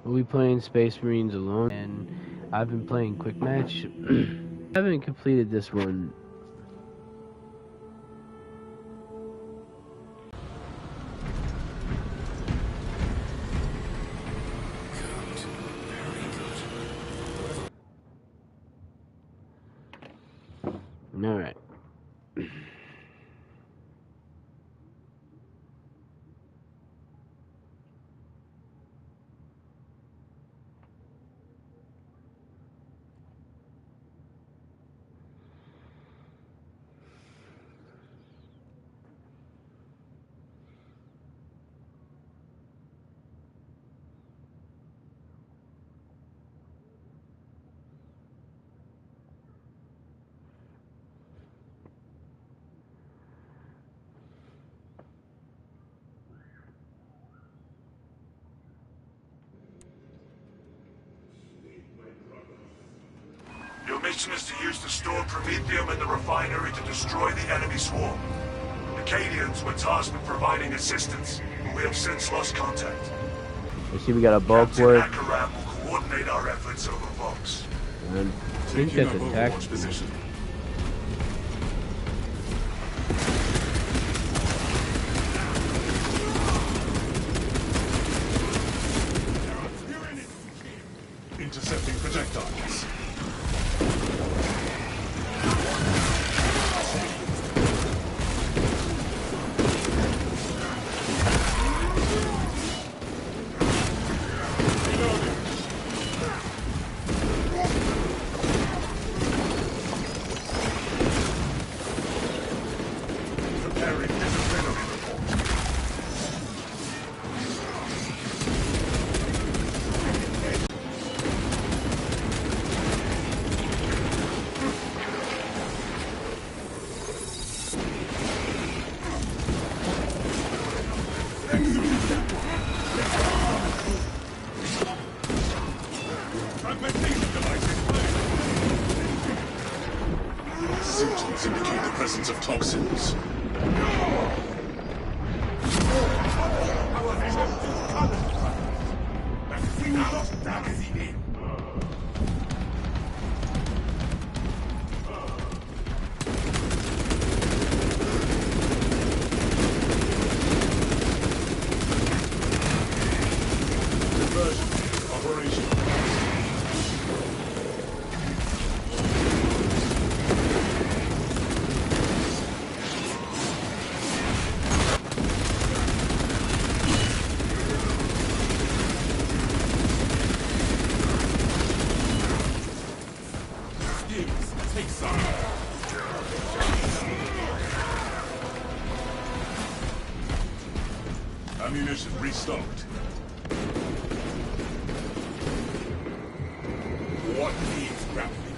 We'll be playing Space Marines alone, and I've been playing Quick Match. I haven't completed this one. Alright. Your mission is to use the stored Promethium in the refinery to destroy the enemy swarm. The Cadians were tasked with providing assistance, but we have since lost contact. You see we got a bulk Captain work. Akaram will coordinate our efforts over Vox. And I think that's attack. Position. Intercepting projectiles. Symptoms indicate the presence of toxins. Conversion operational. Ammunition restocked. What needs grappling?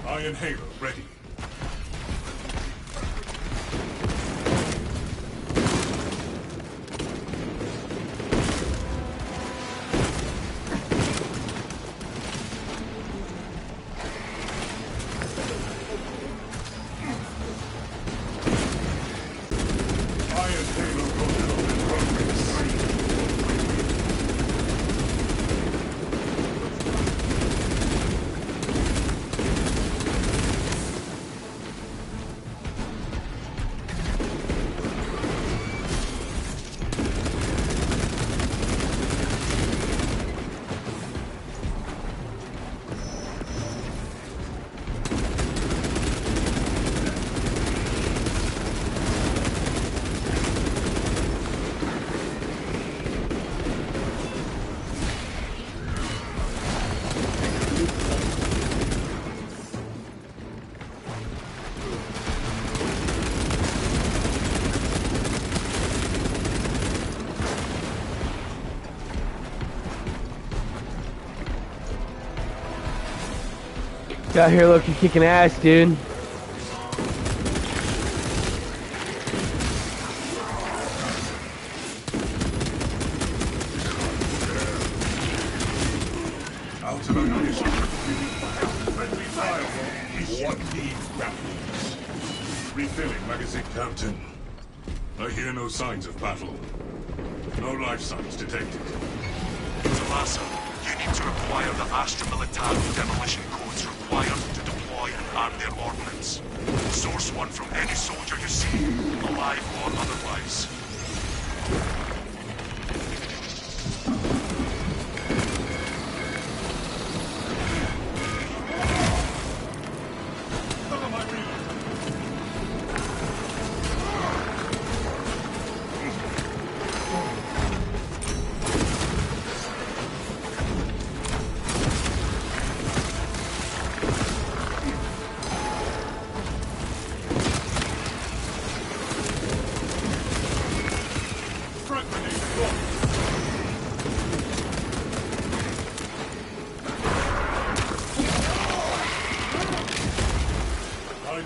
Iron Halo ready. Iron Halo control in progress. Got here looking kicking ass, dude. Out of ammunition. Friendly fire. What needs grapplings? Refilling magazine. Captain, I hear no signs of battle. No life signs detected. Tomasa, you need to acquire the Astra Militare demolition codes required to deploy and arm their ordnance. Source one from any soldier you see, alive or otherwise.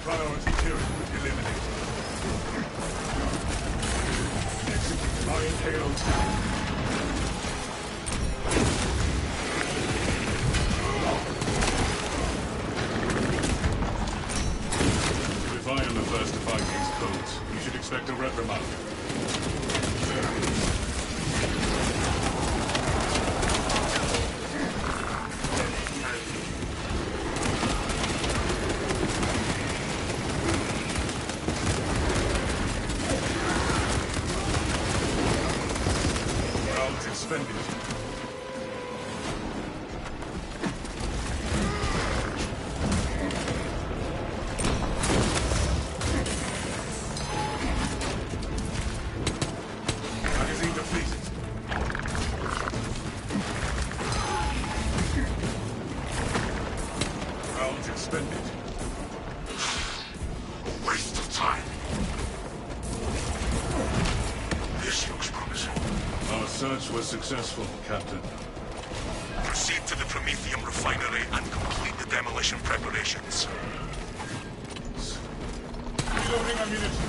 Priority Tyrann eliminated. Execute Iron Halo 2. If I am the first to find these codes, you should expect a reprimand. Expended. Magazine depleted. Rounds expended. A waste of time. This looks promising. Our search was successful, Captain. Proceed to the Promethium refinery and complete the demolition preparations. Reloading ammunition.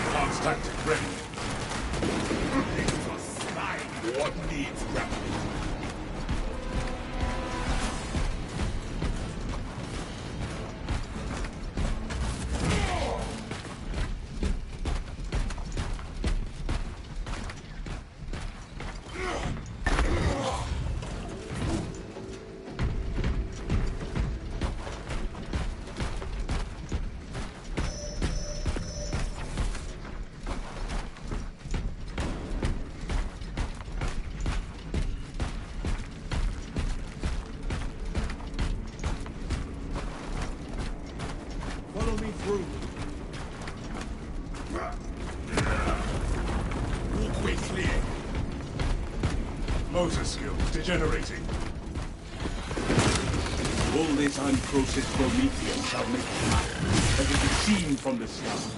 Enhanced tactic ready. What needs grappling? Follow me through. Walkway clear. Motor skills degenerating. All this unprocessed promethium shall make it matter, as it is seen from the stars.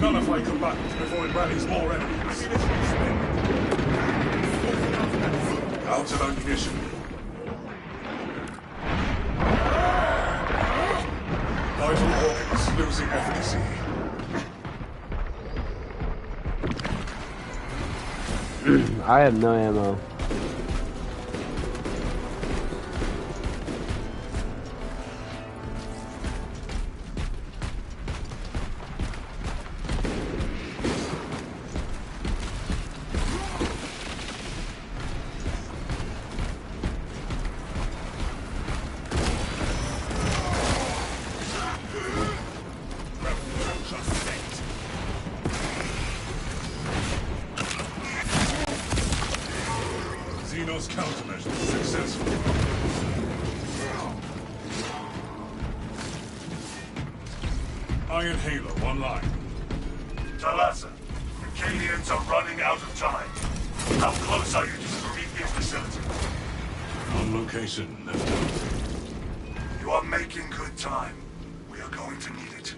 Nullify combatants before it rallies more enemies. Out of ammunition. Vital organs losing efficacy. I have no ammo. Xenos countermeasures successful. Iron Halo online. Talassa, the Cadians are running out of time. How close are you to the Prometheus facility? On location, Lieutenant. You are making good time. We are going to need it.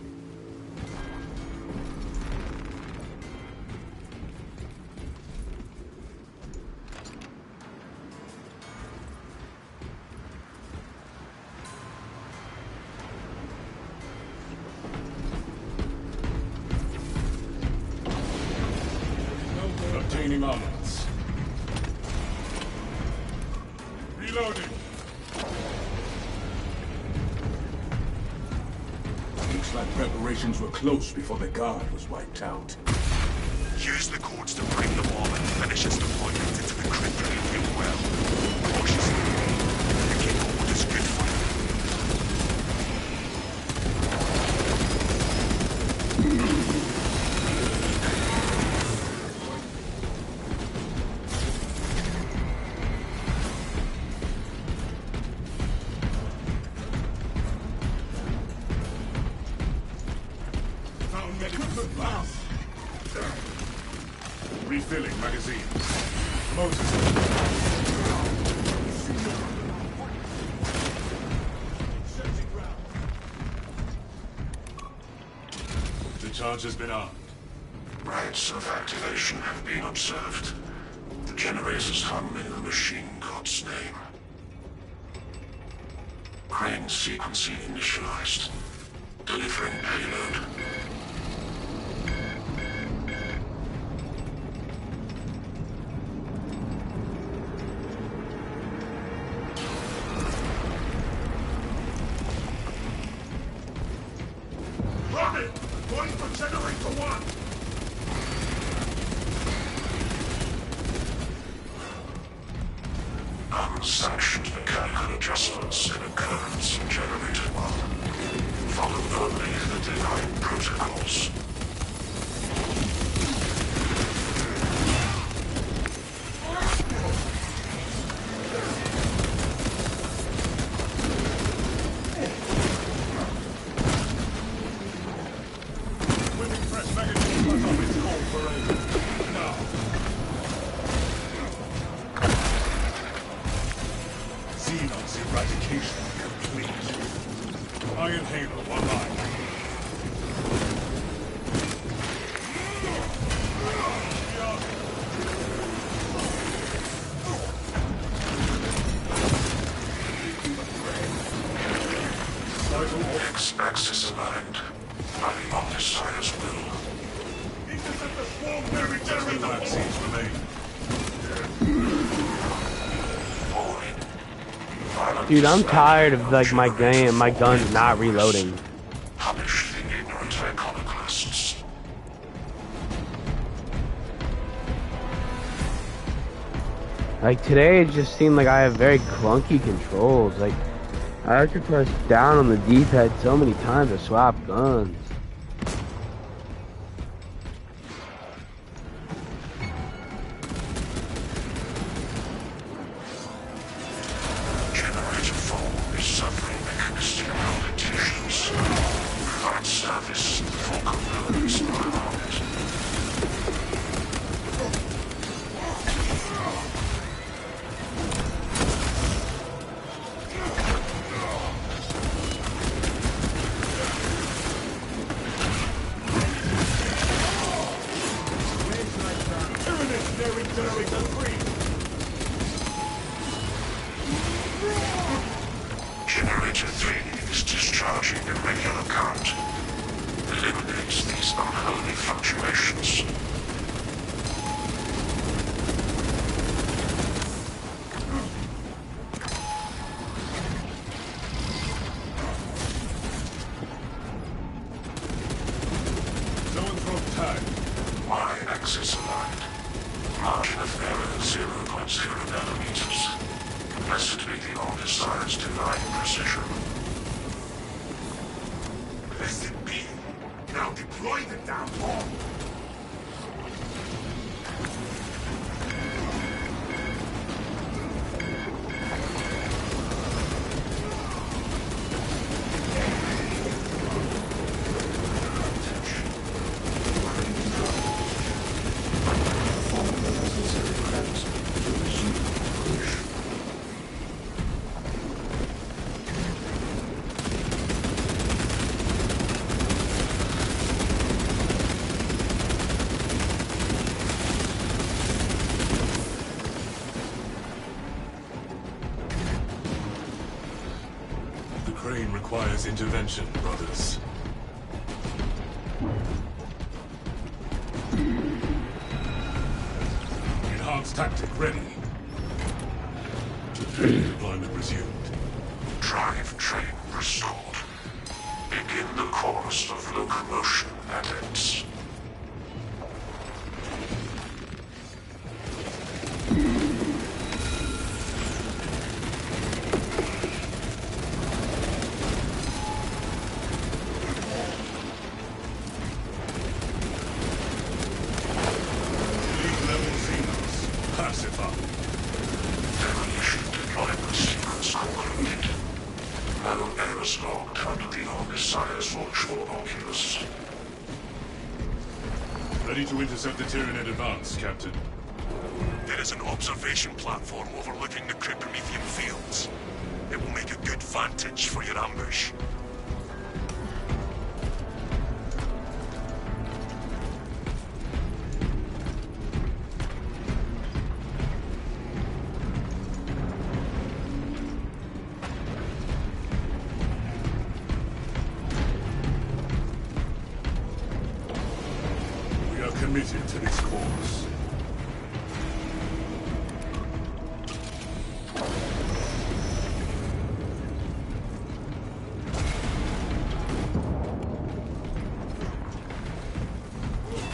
Obtaining armaments. Reloading. Looks like preparations were close before the guard was wiped out. Use the cords to bring the bomb and finish its deployment into the Kryptonian well. Cautiously. The keyboard is good for Refilling magazine. Moses. The charge has been armed. Rites of activation have been observed. The generators hum in the machine god's name. Crane sequencing initialized. Delivering payload. Rocket! Going for generator 1! Unsanctioned mechanical adjustments in occurrence in generator 1. Follow only the divine protocols. Xenos eradication complete. Iron Halo online. X-axis aligned. By the Omnissiah's will. Intercept the swarm where regenerate the vaccines remain. Dude, I'm tired of like my gun's not reloading. Punish the ignorant iconoclasts. Like today, it just seemed like I have very clunky controls. Like I have to press down on the D-pad so many times to swap guns. Generator 4 is suffering mechanistic palpitations. Provide service for components not harmed. Generator 3 is discharging a regular current. Eliminates these unholy fluctuations. Zoanthrope tag. Y-axis aligned. Margin of error 0.0 nanometers. Blessed be the Omnissiah's divine precision. Blessed be. Now deploy the damn bomb. requires intervention, brothers. Enhanced tactic ready. Deployment resumed. Drive train restored. Begin the course of locomotion edits. Ready to intercept the Tyranid advance, Captain. There is an observation platform overlooking the Cryptomethian fields. It will make a good vantage for your ambush. Committed to this course.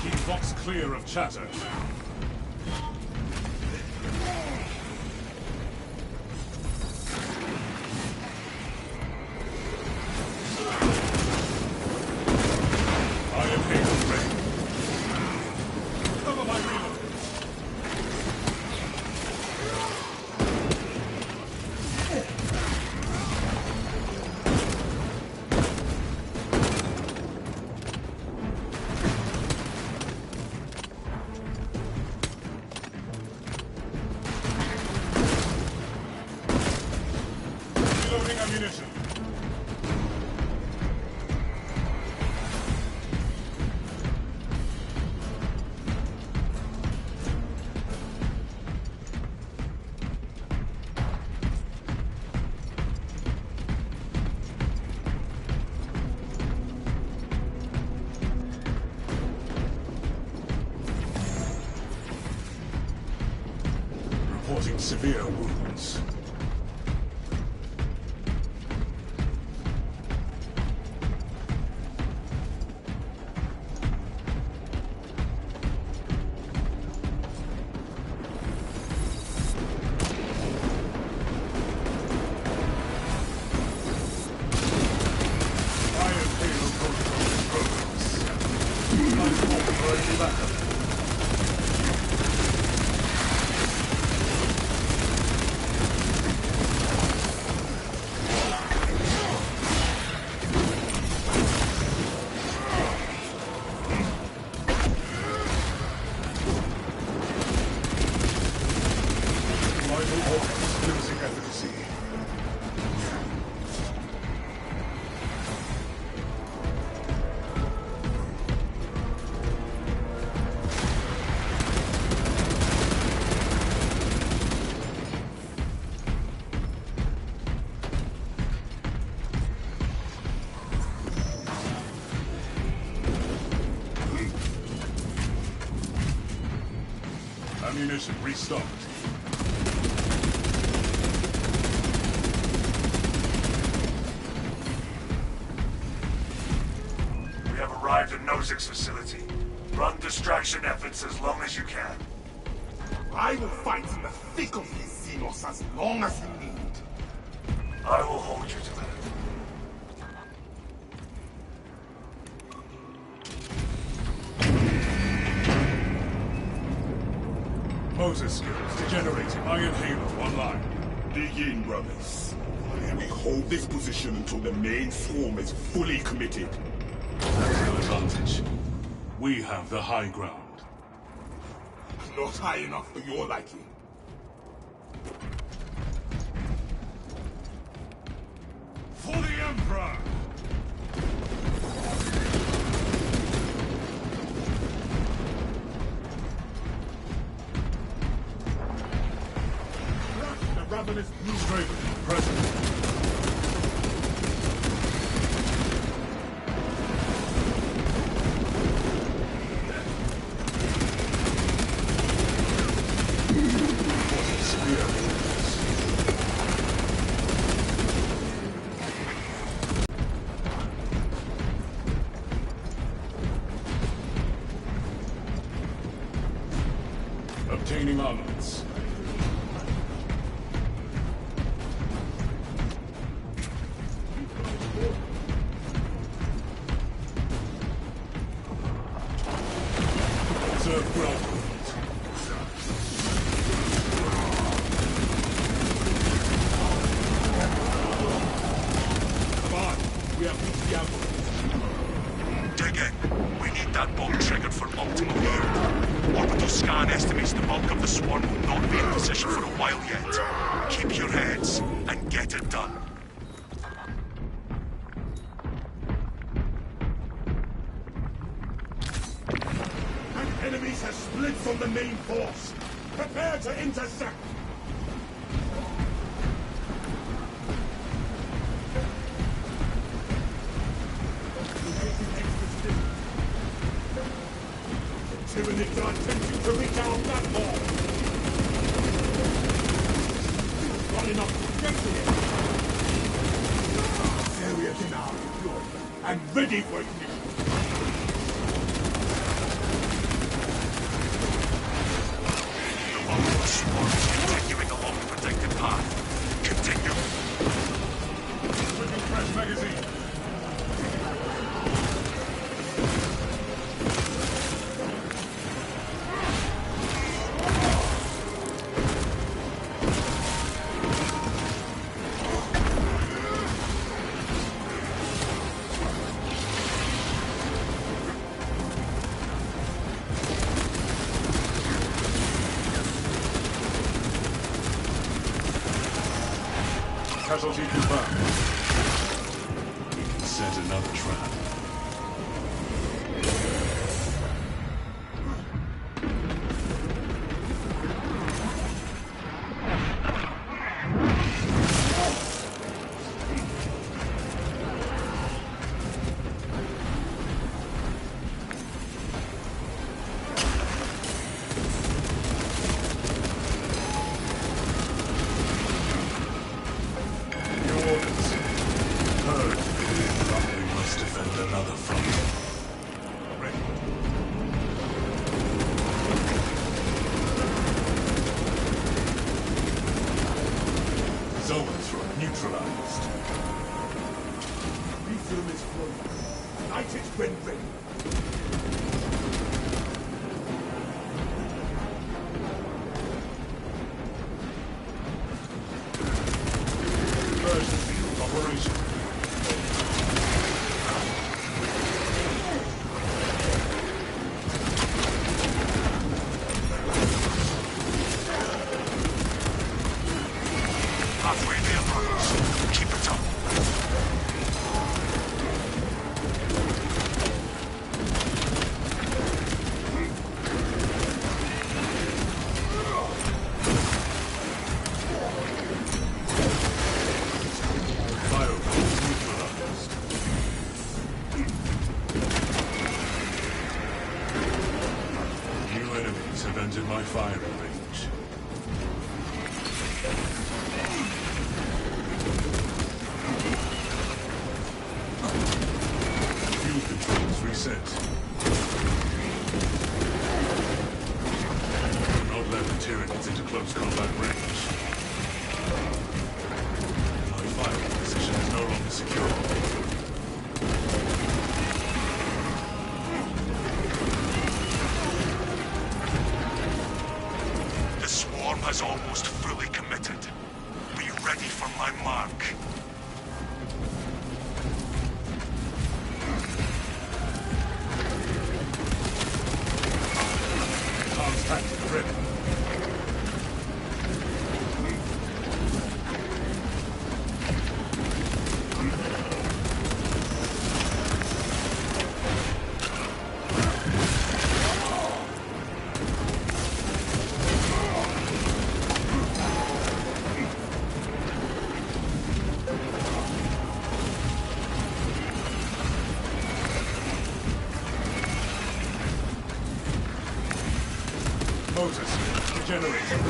Keep Vox clear of chatter. Loading ammunition. Reporting severe wounds. Losing efficacy. Ammunition restocked. Arrived at Nozick's facility. Run distraction efforts as long as you can. I will fight in the thick of these Xenos as long as you need. I will hold you to that. Motor skills degenerating. Iron Halo online. Begin, brothers. We hold this position until the main swarm is fully committed. Tactical advantage. We have the high ground. Not high enough for your liking. For the Emperor! The ravenous blue Straven, present. Obtaining armaments. Observe ground movement. Come on, we have reached the outpost. Dig in. We need that bomb triggered for optimal yield. Orbital scan estimates the bulk of the swarm will not be in position for a while yet. Keep your heads and get it done. An enemy has split from the main force. Prepare to intercept. Tyranids are attempting to reach our platform. Running up to get to it. Areas in our deployment and ready for ignition. The bulk of the swarm is continuing along the predicted path. Continue. Switching fresh magazine. Casualty confirmed. We can set another trap. Neutralized. Refill is flowing. Light it when ready. Emergency operation. Halfway there, brothers. Keep it up. Have entered my firing range. Fuel controls reset. Do not let the Tyranids into close combat range. My firing position is no longer secure. Has almost fully committed. Be ready for my mark. Contact ready. Motors, regenerating.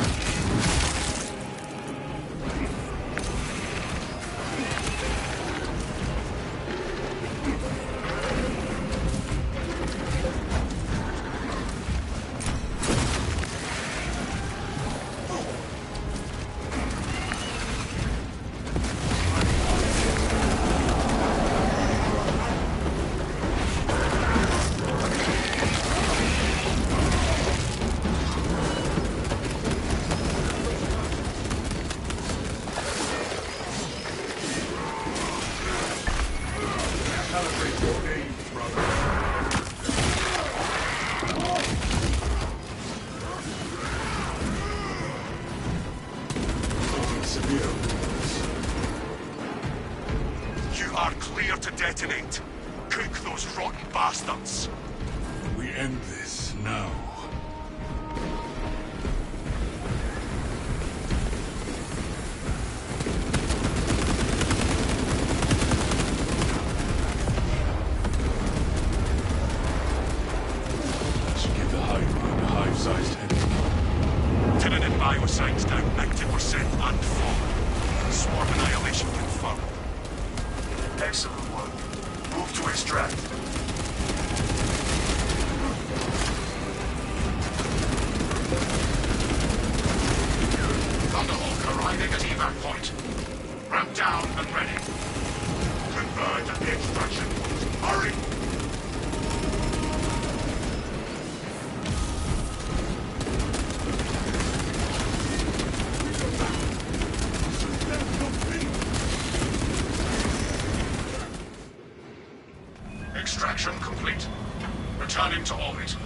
You are clear to detonate. Cook those rotten bastards. We end this now. Should give the hive-sized head. Tyranid bioscience down 90% and falling. Swarm annihilation confirmed. Excellent work. Move to extract. Thunderhawk arriving at evac point. Ramp down and ready. Converge at the extraction point. Hurry! Extraction complete. Returning to orbit.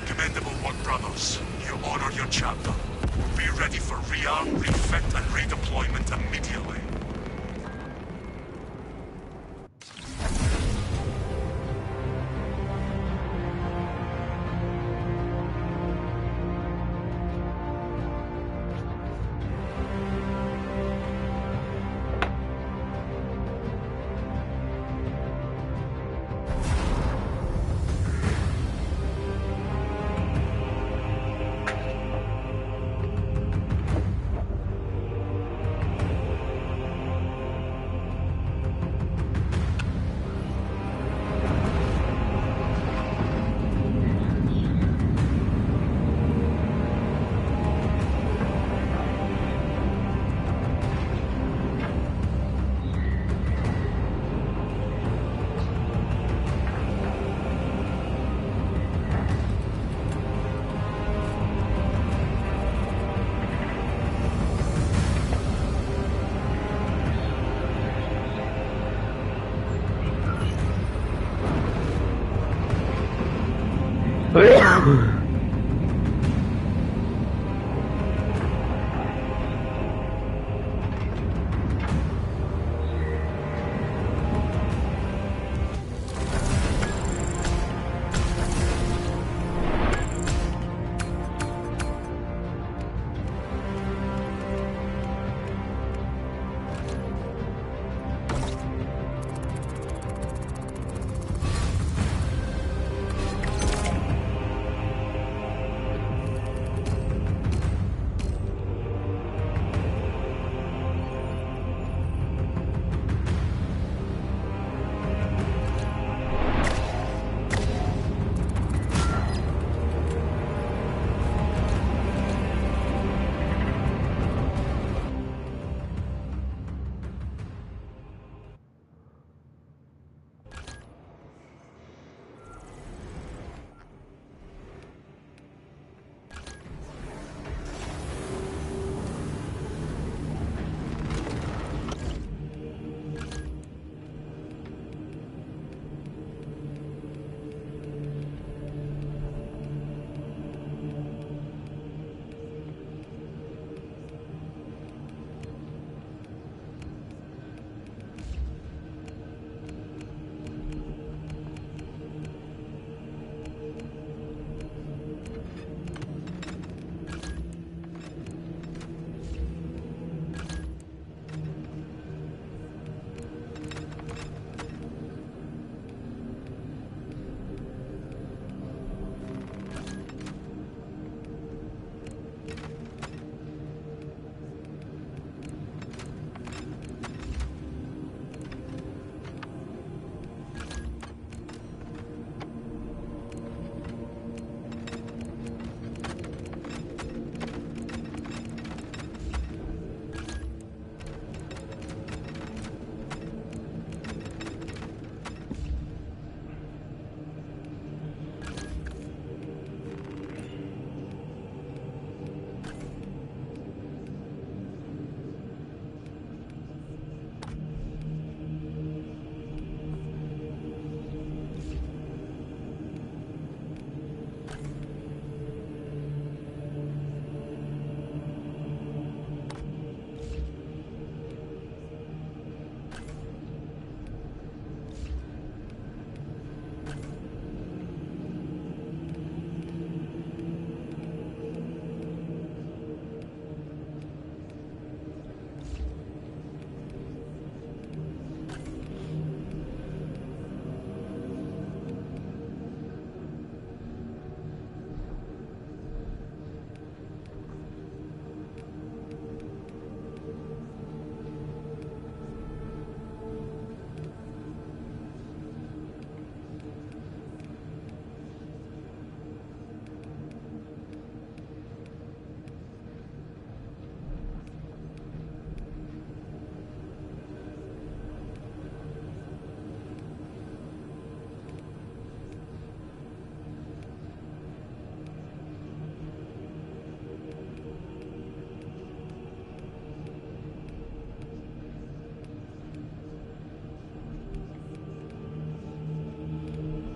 Commendable work, brothers. You honor your chapter. Be ready for rearm, refit, and redeployment immediately.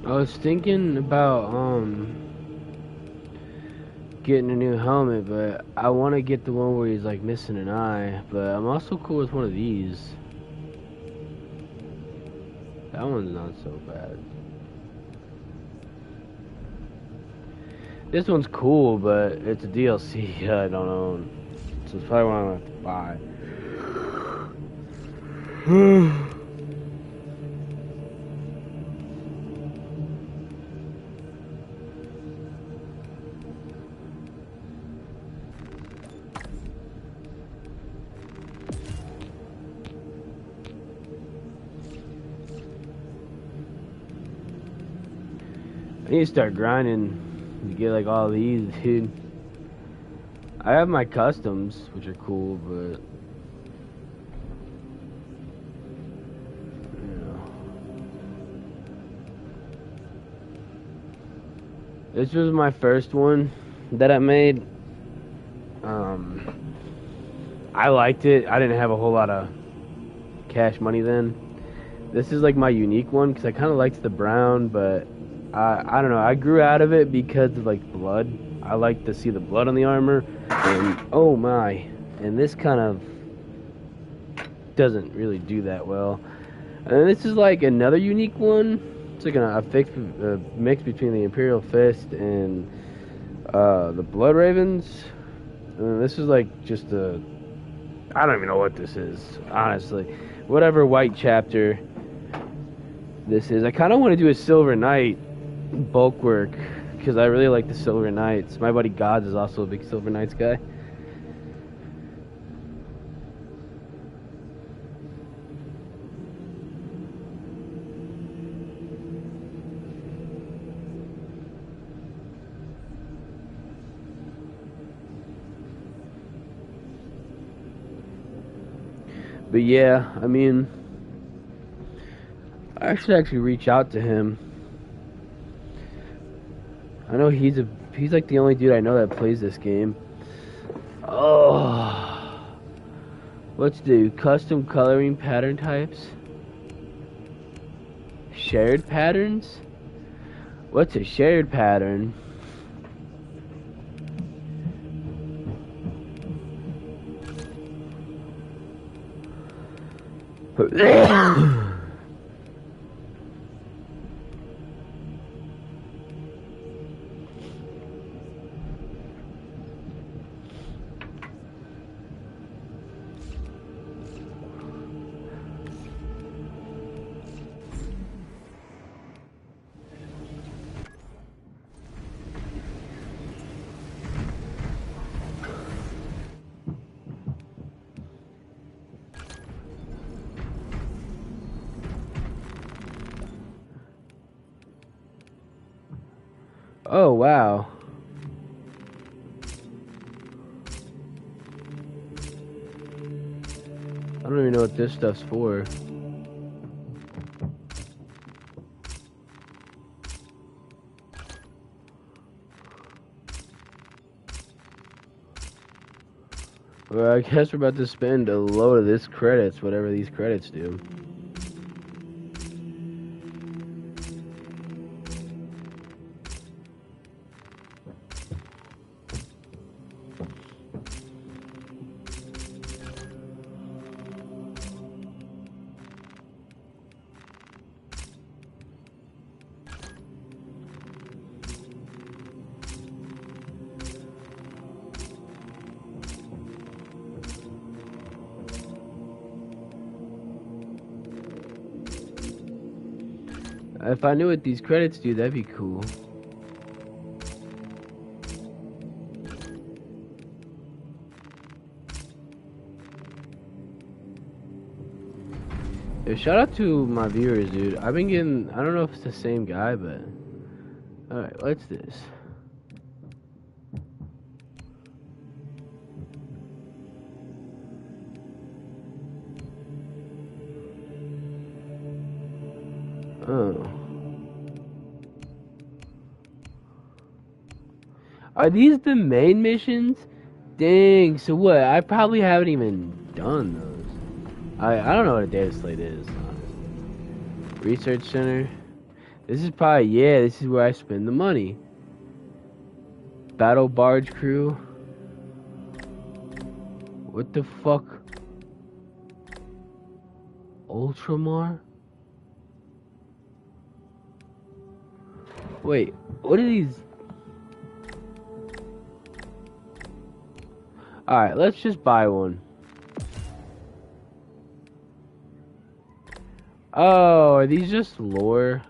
I was thinking about getting a new helmet, but I want to get the one where he's like missing an eye. But I'm also cool with one of these. That one's not so bad. This one's cool, but it's a DLC I don't own, so it's probably one I'm gonna have to buy. I need to start grinding to get like all these, dude. I have my customs, which are cool, but you know. This was my first one that I made. I liked it. I didn't have a whole lot of cash money then. This is like my unique one because I kind of liked the brown, but I don't know. I grew out of it because of like blood. I like to see the blood on the armor, and oh my, and this kind of doesn't really do that well. And this is like another unique one. It's like a mix between the Imperial Fist and the Blood Ravens. And this is like just a, I don't even know what this is, honestly. Whatever white chapter this is. I kind of want to do a Silver Knight bulk work because I really like the Silver Knights. My buddy Gods is also a big Silver Knights guy. But yeah, I mean, I should actually reach out to him. I know he's like the only dude I know that plays this game. Oh, let's do custom coloring pattern types. Shared patterns? What's a shared pattern? Oh, wow. I don't even know what this stuff's for. Well, I guess we're about to spend a load of this credits, whatever these credits do. If I knew what these credits do, that'd be cool. Yeah, shout out to my viewers, dude. I've been getting, I don't know if it's the same guy, but alright, what's this? Oh. Are these the main missions? Dang, so what? I probably haven't even done those. I don't know what a data slate is, honestly. Research center. This is probably, yeah, this is where I spend the money. Battle barge crew. What the fuck? Ultramar? Wait, what are these? Alright, let's just buy one. Oh, are these just lore?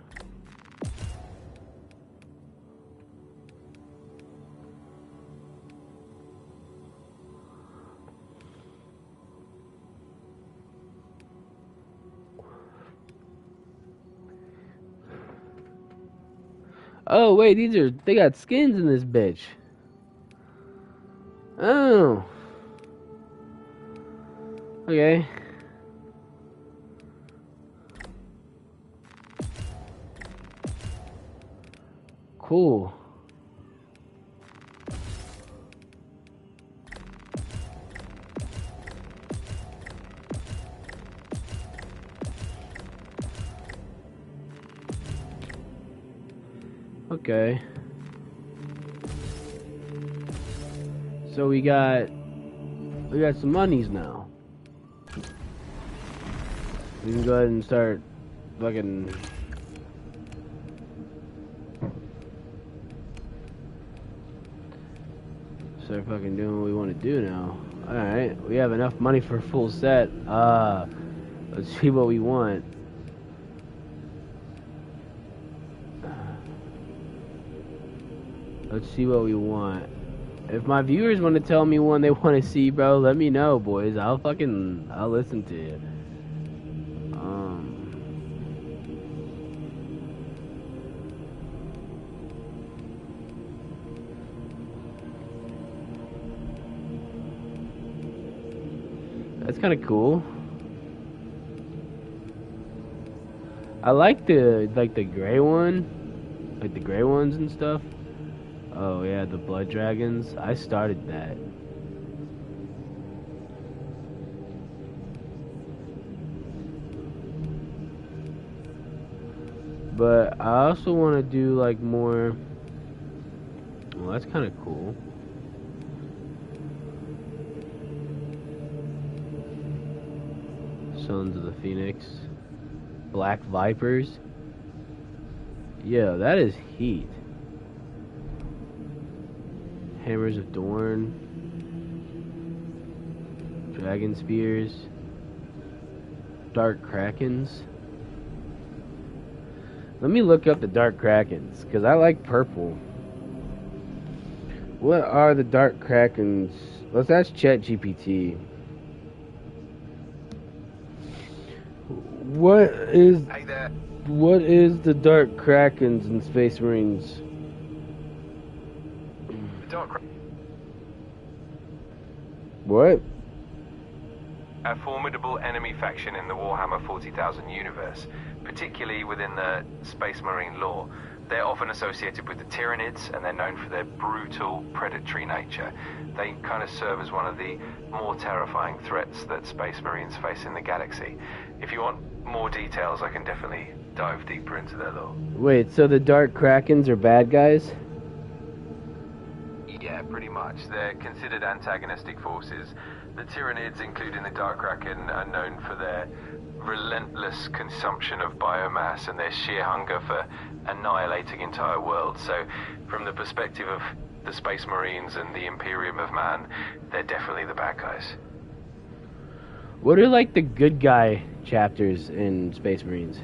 Oh, wait, they got skins in this bitch. Oh. Okay. Cool. Okay. So we got some monies now. We can go ahead and start fucking doing what we want to do now. Alright, we have enough money for a full set. Let's see what we want. Let's see what we want. If my viewers want to tell me one they want to see, bro, let me know, boys. I'll listen to you. That's kind of cool. I like the gray one, like the gray ones and stuff. Oh yeah, the blood dragons. I started that. But I also want to do like more. Well, that's kind of cool. Sons of the Phoenix. Black Vipers. Yeah, that is heat. Hammers of Dorn. Dragon Spears. Dark Krakens. Let me look up the Dark Krakens, because I like purple. What are the Dark Krakens? Let's ask ChatGPT. What is the Dark Krakens in Space Marines? What? A formidable enemy faction in the Warhammer 40,000 universe, particularly within the Space Marine lore. They're often associated with the Tyranids, and they're known for their brutal, predatory nature. They kind of serve as one of the more terrifying threats that Space Marines face in the galaxy. If you want more details, I can definitely dive deeper into their lore. Wait, so the Dark Krakens are bad guys? Yeah, pretty much. They're considered antagonistic forces. The Tyranids, including the Dark Kraken, are known for their relentless consumption of biomass and their sheer hunger for annihilating entire worlds. So, from the perspective of the Space Marines and the Imperium of Man, they're definitely the bad guys. What are like the good guy chapters in Space Marines?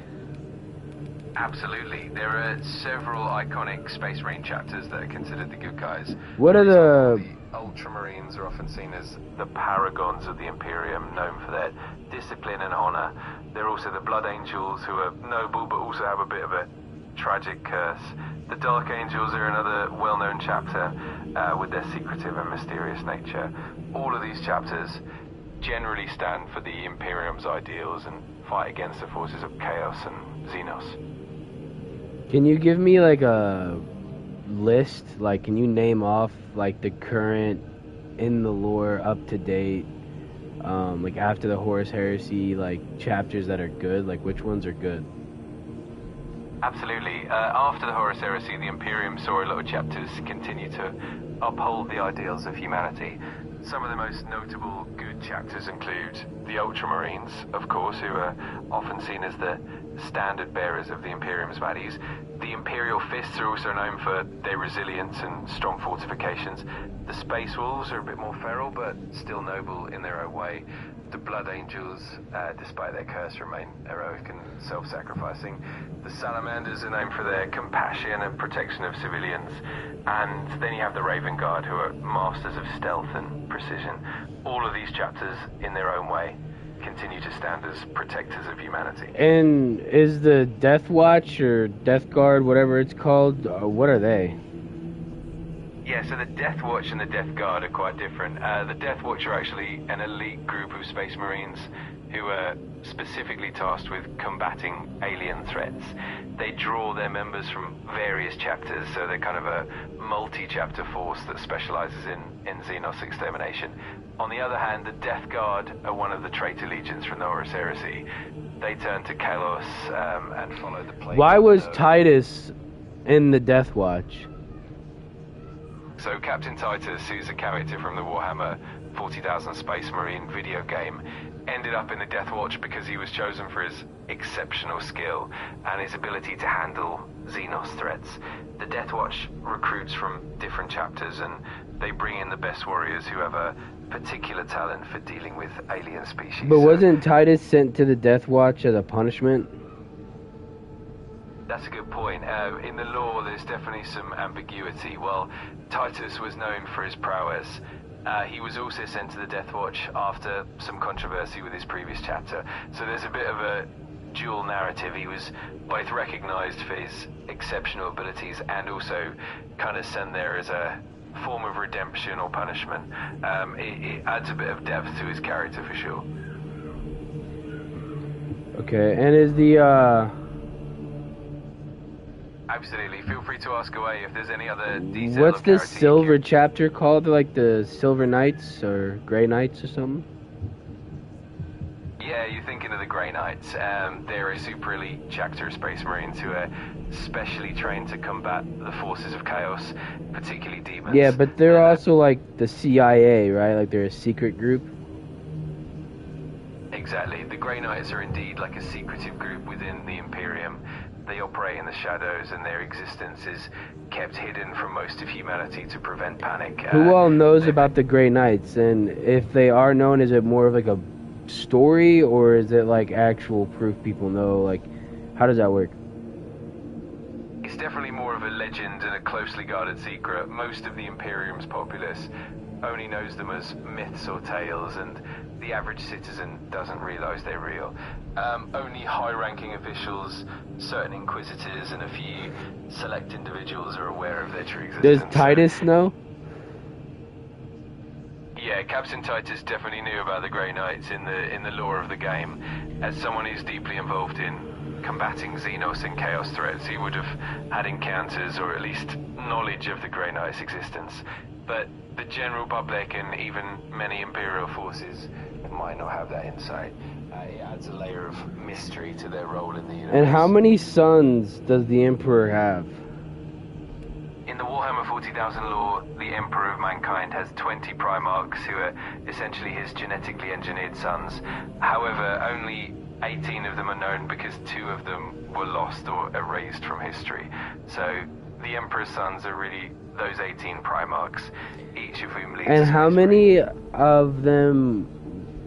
Absolutely. There are several iconic Space Marine chapters that are considered the good guys. What are the Ultramarines are often seen as the paragons of the Imperium, known for their discipline and honor. They're also the Blood Angels, who are noble but also have a bit of a tragic curse. The Dark Angels are another well-known chapter with their secretive and mysterious nature. All of these chapters generally stand for the Imperium's ideals and fight against the forces of Chaos and Xenos. Can you give me like a list? Like, can you name off like the current in the lore, up to date, like after the Horus Heresy, like chapters that are good? Like, which ones are good? Absolutely. After the Horus Heresy, the Imperium saw a lot of chapters continue to uphold the ideals of humanity. Some of the most notable good chapters include the Ultramarines, of course, who are often seen as the standard bearers of the Imperium's values. The Imperial Fists are also known for their resilience and strong fortifications. The Space Wolves are a bit more feral, but still noble in their own way. The Blood Angels, despite their curse, remain heroic and self-sacrificing. The Salamanders are known for their compassion and protection of civilians. And then you have the Raven Guard, who are masters of stealth and precision. All of these chapters, in their own way, continue to stand as protectors of humanity. And is the Death Watch or Death Guard, whatever it's called, what are they? Yeah, so the Death Watch and the Death Guard are quite different. The Death Watch are actually an elite group of Space Marines who are specifically tasked with combating alien threats. They draw their members from various chapters, so they're kind of a multi-chapter force that specializes in Xenos extermination. On the other hand, the Death Guard are one of the traitor legions from the Horus Heresy. They turn to Kalos and follow the plague. Why was Titus in the Death Watch? So Captain Titus, who's a character from the Warhammer 40,000 Space Marine video game, ended up in the Death Watch because he was chosen for his exceptional skill and his ability to handle Xenos threats. The Death Watch recruits from different chapters, and they bring in the best warriors who have a particular talent for dealing with alien species. But wasn't Titus sent to the Death Watch as a punishment? That's a good point. In the lore, there's definitely some ambiguity. While Titus was known for his prowess, he was also sent to the Death Watch after some controversy with his previous chapter. So there's a bit of a dual narrative. He was both recognized for his exceptional abilities and also kind of sent there as a form of redemption or punishment. It adds a bit of depth to his character for sure. Okay, and is the Absolutely. Feel free to ask away if there's any other details. what's the silver chapter called? Like the Silver Knights or Grey Knights or something? Yeah, you're thinking of the Grey Knights. They're a super elite chapter of Space Marines who are specially trained to combat the forces of chaos, particularly demons. Yeah, but they're also like the CIA, right? Like they're a secret group. Exactly. The Grey Knights are indeed like a secretive group within the Imperium. They operate in the shadows, and their existence is kept hidden from most of humanity to prevent panic. Who all knows about the Grey Knights? And if they are known, is it more of like a story, or is it like actual proof people know? Like, how does that work? It's definitely more of a legend and a closely guarded secret. Most of the Imperium's populace only knows them as myths or tales, and the average citizen doesn't realize they're real. Only high-ranking officials, certain inquisitors, and a few select individuals are aware of their true existence. Does Titus know? Yeah, Captain Titus definitely knew about the Grey Knights in the lore of the game. As someone who's deeply involved in combating Xenos and Chaos threats, he would have had encounters or at least knowledge of the Grey Knights' existence. But the general public and even many Imperial forces might not have that insight. It adds a layer of mystery to their role in the universe. And how many sons does the Emperor have? In the Warhammer 40,000 lore, the Emperor of Mankind has 20 Primarchs who are essentially his genetically engineered sons. However, only 18 of them are known because 2 of them were lost or erased from history. So the Emperor's sons are really those 18 Primarchs, each of whom leads. And how many of them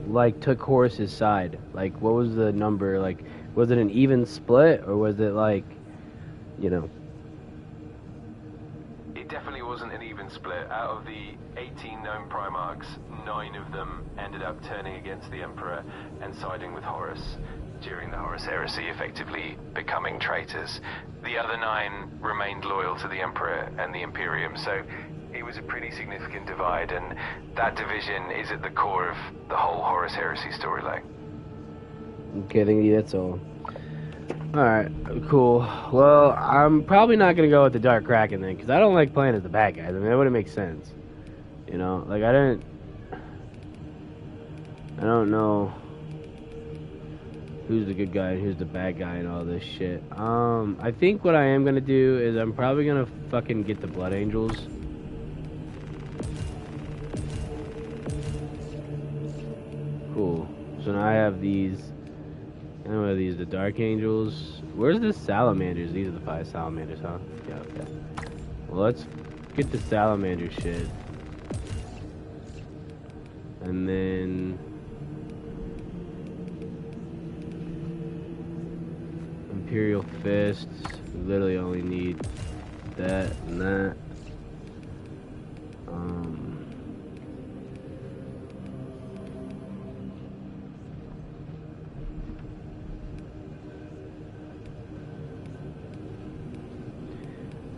like took Horus's side? Like, what was the number? Like, was it an even split, or was it like, you know? It definitely wasn't an even split. Out of the 18 known Primarchs, 9 of them ended up turning against the Emperor and siding with Horus during the Horus Heresy, effectively becoming traitors. The other 9 remained loyal to the Emperor and the Imperium, so it was a pretty significant divide, and that division is at the core of the whole Horus Heresy storyline. Okay, I think that's all. Alright, cool. Well, I'm probably not going to go with the Dark Kraken then, because I don't like playing as the bad guys. I mean, that wouldn't make sense. You know, like, I don't know. who's the good guy and who's the bad guy and all this shit. I think what I am gonna do is I'm probably gonna fucking get the Blood Angels. Cool. So now I have these. I know what are these, the Dark Angels. Where's the Salamanders? These are the 5 Salamanders, huh? Yeah, okay. Well, let's get the Salamander shit. And then Imperial Fists. We literally only need that and that.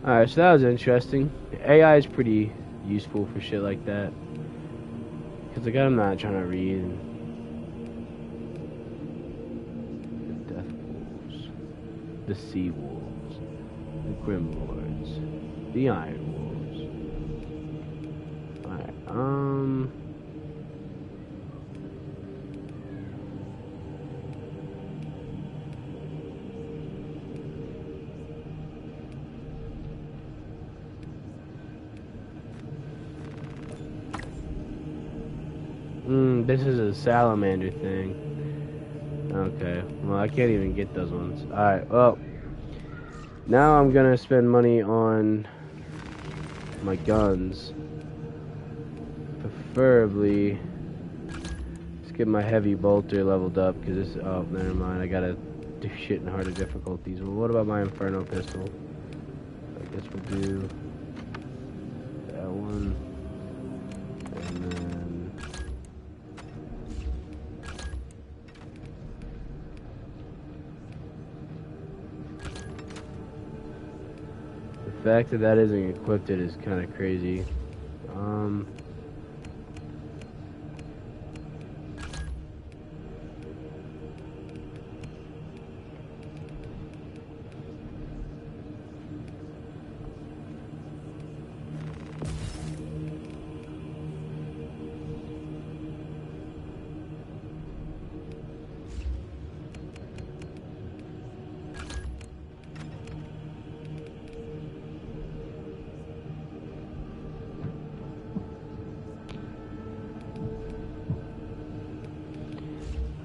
Alright, so that was interesting. AI is pretty useful for shit like that. Because like I'm not trying to read. The Death Wolves, the Sea Wolves, the Grim Lords, the Iron Wolves. Alright, this is a salamander thing. Okay, well I can't even get those ones. Alright, well, now I'm gonna spend money on my guns. Preferably, let's get my heavy bolter leveled up, because this, oh, never mind, I gotta do shit in harder difficulties. Well, what about my Inferno pistol? I guess we'll do that one, and then the fact that that isn't equipped is kind of crazy.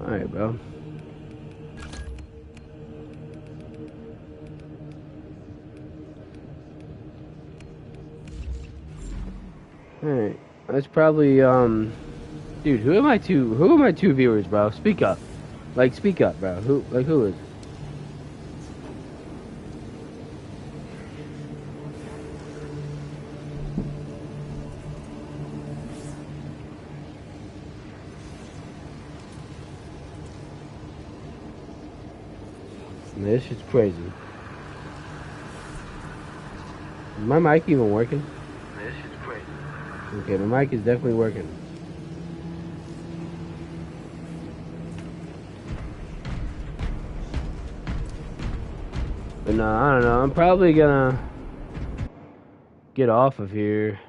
Alright, bro. Alright. That's probably, dude, who are my two viewers, bro? Speak up. Like, speak up, bro. Who is it? This shit's crazy. Is my mic even working? This shit's crazy. Okay, my mic is definitely working. But no, I don't know. I'm probably gonna get off of here.